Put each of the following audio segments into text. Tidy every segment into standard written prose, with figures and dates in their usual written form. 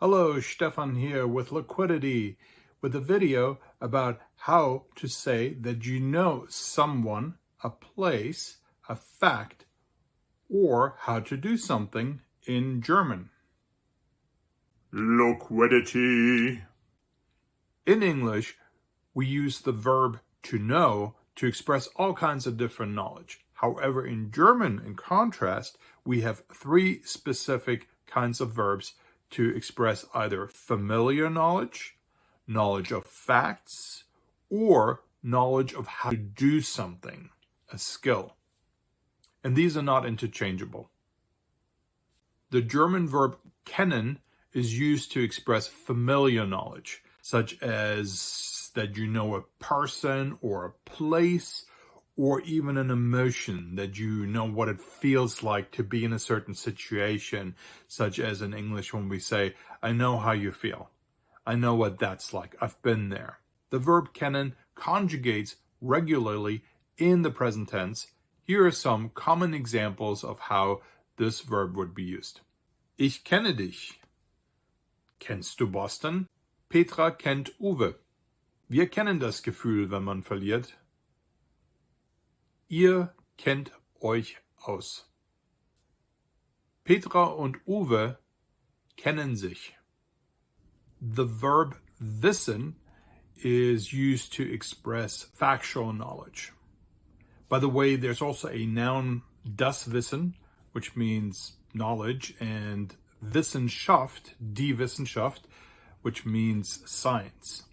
Hello, Stephan here with Liquidity, with a video about how to say that you know someone, a place, a fact, or how to do something in German. Liquidity. In English, we use the verb to know to express all kinds of different knowledge. However, in German, in contrast, we have three specific kinds of verbs to express either familiar knowledge, knowledge of facts, or knowledge of how to do something, a skill. And these are not interchangeable. The German verb kennen is used to express familiar knowledge, such as that you know a person or a place, or even an emotion, that you know what it feels like to be in a certain situation, such as in English when we say, I know how you feel. I know what that's like. I've been there. The verb kennen conjugates regularly in the present tense. Here are some common examples of how this verb would be used. Ich kenne dich. Kennst du Boston? Petra kennt Uwe. Wir kennen das Gefühl, wenn man verliert. Ihr kennt euch aus. Petra und Uwe kennen sich. The verb wissen is used to express factual knowledge. By the way, there's also a noun, das Wissen, which means knowledge, and Wissenschaft, die Wissenschaft, which means science.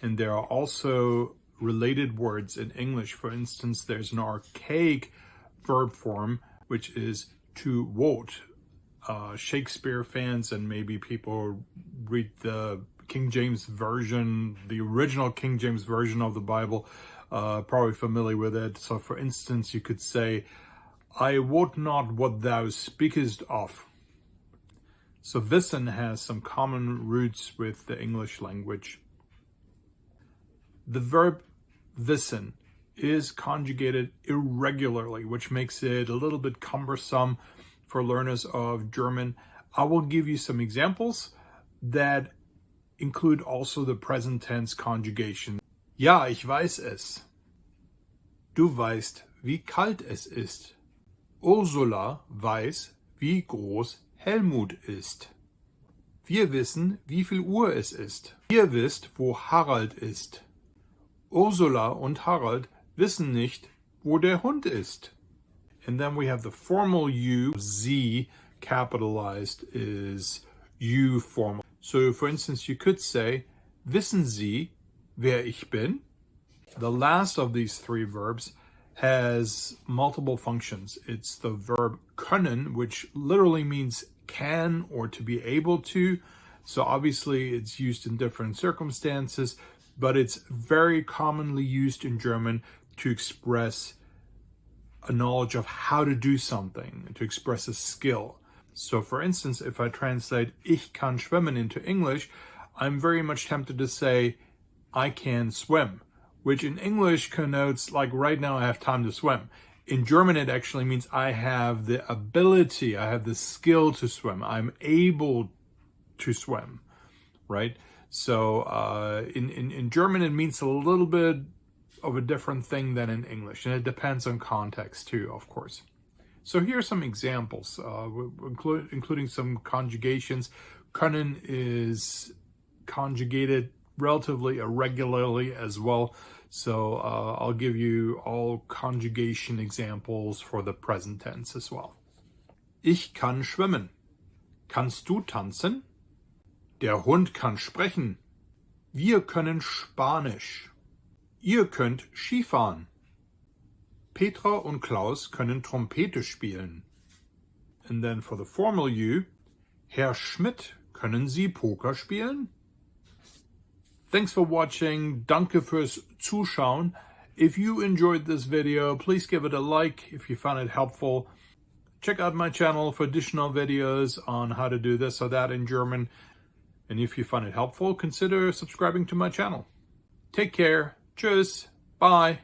And there are also related words in English. For instance, there's an archaic verb form, which is to vote. Shakespeare fans and maybe people read the King James Version, the original King James Version of the Bible, probably familiar with it. So for instance, you could say, I wot not what thou speakest of. So wissen has some common roots with the English language. The verb wissen is conjugated irregularly, which makes it a little bit cumbersome for learners of German. I will give you some examples that include also the present tense conjugation. Ja, ich weiß es. Du weißt, wie kalt es ist. Ursula weiß, wie groß Helmut ist. Wir wissen, wie viel Uhr es ist. Ihr wisst, wo Harald ist. Ursula und Harald wissen nicht, wo der Hund ist. And then we have the formal you, Sie capitalized is you formal. So for instance, you could say, wissen Sie, wer ich bin? The last of these three verbs has multiple functions. It's the verb können, which literally means can or to be able to. So obviously it's used in different circumstances, but it's very commonly used in German to express a knowledge of how to do something, to express a skill. So for instance, if I translate ich kann schwimmen into English, I'm very much tempted to say I can swim, which in English connotes like right now I have time to swim. In German, it actually means I have the ability, I have the skill to swim. I'm able to swim, right? So in German, it means a little bit of a different thing than in English. And it depends on context too, of course. So here are some examples, including some conjugations. Können is conjugated relatively irregularly as well. So I'll give you all conjugation examples for the present tense as well. Ich kann schwimmen. Kannst du tanzen? Der Hund kann sprechen. Wir können Spanisch. Ihr könnt Skifahren. Petra und Klaus können Trompete spielen. And then for the formal you, Herr Schmidt, können Sie Poker spielen? Thanks for watching. Danke fürs Zuschauen. If you enjoyed this video, please give it a like if you found it helpful. Check out my channel for additional videos on how to do this or that in German. And if you find it helpful, consider subscribing to my channel. Take care. Tschüss. Bye.